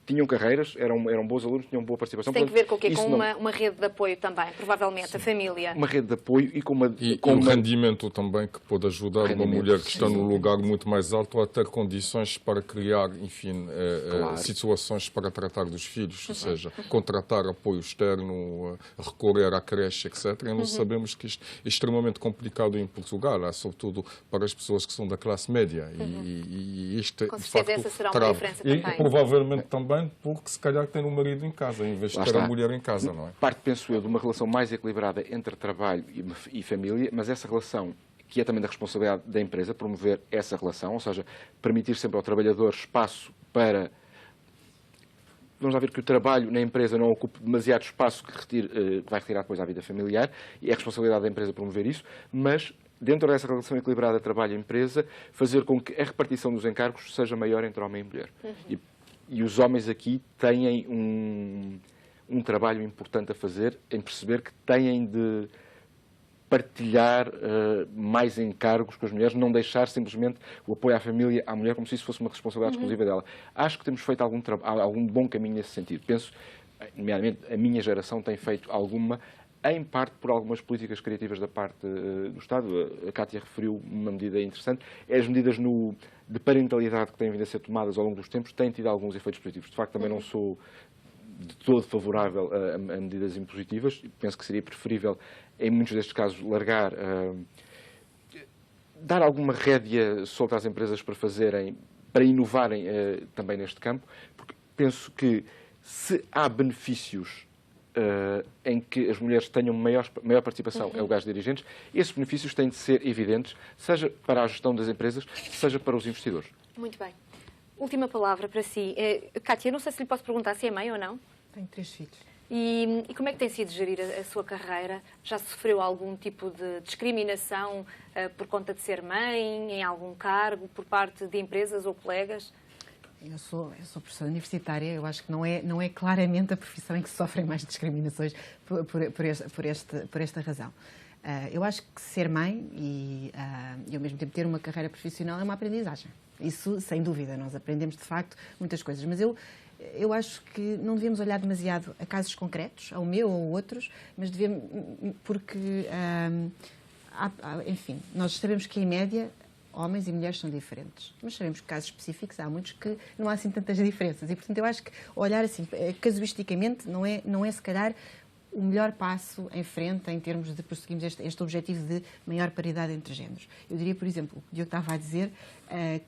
Speaker 4: tinham carreiras, eram bons alunos, tinham boa participação.
Speaker 2: Isso tem que ver com o quê? Com uma rede de apoio também, provavelmente,
Speaker 3: sim,
Speaker 2: a família.
Speaker 4: Uma rede de apoio e com uma...
Speaker 3: E um rendimento também que pode ajudar uma mulher que está num lugar muito mais alto a ter condições para criar, enfim,
Speaker 4: claro,
Speaker 3: situações para tratar dos filhos, ou seja, contratar apoio externo, recorrer à creche, etc. E nós sabemos que isto é extremamente complicado em Portugal, sobretudo para as pessoas que são da classe média. E isto,
Speaker 2: com
Speaker 3: de
Speaker 2: certeza,
Speaker 3: facto,
Speaker 2: essa será uma diferença também.
Speaker 3: E provavelmente também porque se calhar tem um marido em casa, em vez de ter a mulher em casa, não é?
Speaker 4: Parte, penso eu, de uma relação mais equilibrada entre trabalho e família, mas essa relação, que é também da responsabilidade da empresa, promover essa relação, ou seja, permitir sempre ao trabalhador espaço para... Vamos lá ver que o trabalho na empresa não ocupe demasiado espaço que vai retirar depois à vida familiar, e é a responsabilidade da empresa promover isso, mas dentro dessa relação equilibrada trabalho-empresa, fazer com que a repartição dos encargos seja maior entre homem e mulher. E os homens aqui têm um trabalho importante a fazer em perceber que têm de partilhar mais encargos com as mulheres, não deixar simplesmente o apoio à família, à mulher, como se isso fosse uma responsabilidade exclusiva dela. Acho que temos feito algum bom caminho nesse sentido. Penso, nomeadamente, a minha geração tem feito alguma, em parte por algumas políticas criativas da parte do Estado. A Cátia referiu uma medida interessante. As medidas de parentalidade que têm vindo a ser tomadas ao longo dos tempos têm tido alguns efeitos positivos. De facto, também não sou de todo favorável a medidas impositivas. Penso que seria preferível, em muitos destes casos, dar alguma rédea solta às empresas para inovarem também neste campo, porque penso que se há benefícios em que as mulheres tenham maior participação em lugares dirigentes, esses benefícios têm de ser evidentes, seja para a gestão das empresas, seja para os investidores.
Speaker 2: Muito bem. Última palavra para si. Cátia, não sei se lhe posso perguntar se é mãe ou não.
Speaker 5: Tenho 3 filhos.
Speaker 2: E como é que tem sido gerir a sua carreira? Já sofreu algum tipo de discriminação por conta de ser mãe, em algum cargo, por parte de empresas ou colegas?
Speaker 5: Eu sou professora universitária, eu acho que não é claramente a profissão em que sofrem mais discriminações por esta razão. Eu acho que ser mãe e ao mesmo tempo ter uma carreira profissional é uma aprendizagem. Isso, sem dúvida, nós aprendemos de facto muitas coisas. Mas eu acho que não devemos olhar demasiado a casos concretos, ao meu ou outros, mas devemos, porque, enfim, nós sabemos que em média homens e mulheres são diferentes, mas sabemos que casos específicos há muitos que não há assim tantas diferenças e, portanto, eu acho que olhar assim casuisticamente não é se calhar o melhor passo em frente em termos de prosseguirmos este objetivo de maior paridade entre géneros. Eu diria, por exemplo, o que o Diogo estava a dizer,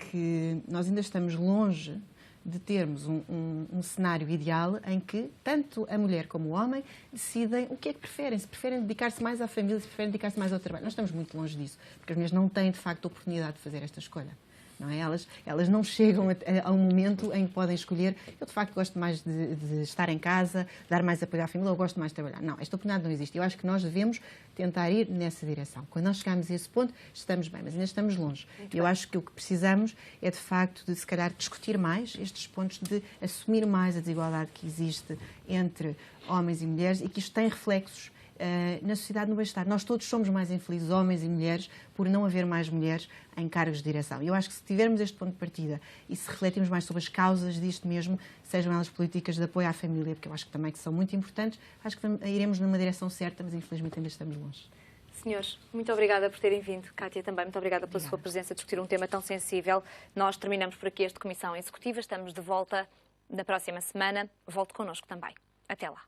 Speaker 5: que nós ainda estamos longe de termos um cenário ideal em que tanto a mulher como o homem decidem o que é que preferem. Se preferem dedicar-se mais à família, se preferem dedicar-se mais ao trabalho. Nós estamos muito longe disso, porque as mulheres não têm, de facto, a oportunidade de fazer esta escolha. Não é? Elas não chegam a um momento em que podem escolher. Eu, de facto, gosto mais de estar em casa, dar mais apoio à família, ou gosto mais de trabalhar. Não, esta oportunidade não existe. Eu acho que nós devemos tentar ir nessa direção. Quando nós chegarmos a esse ponto, estamos bem, mas ainda estamos longe. Eu acho que o que precisamos é, de facto, de, se calhar, discutir mais estes pontos, de assumir mais a desigualdade que existe entre homens e mulheres e que isto tem reflexos na sociedade, no bem-estar. Nós todos somos mais infelizes, homens e mulheres, por não haver mais mulheres em cargos de direção. Eu acho que se tivermos este ponto de partida e se refletirmos mais sobre as causas disto mesmo, sejam elas políticas de apoio à família, porque eu acho que também que são muito importantes, acho que iremos numa direção certa, mas infelizmente ainda estamos longe.
Speaker 2: Senhores, muito obrigada por terem vindo. Cátia, também muito obrigada pela sua presença a discutir um tema tão sensível. Nós terminamos por aqui esta Comissão Executiva. Estamos de volta na próxima semana. Volte connosco também. Até lá.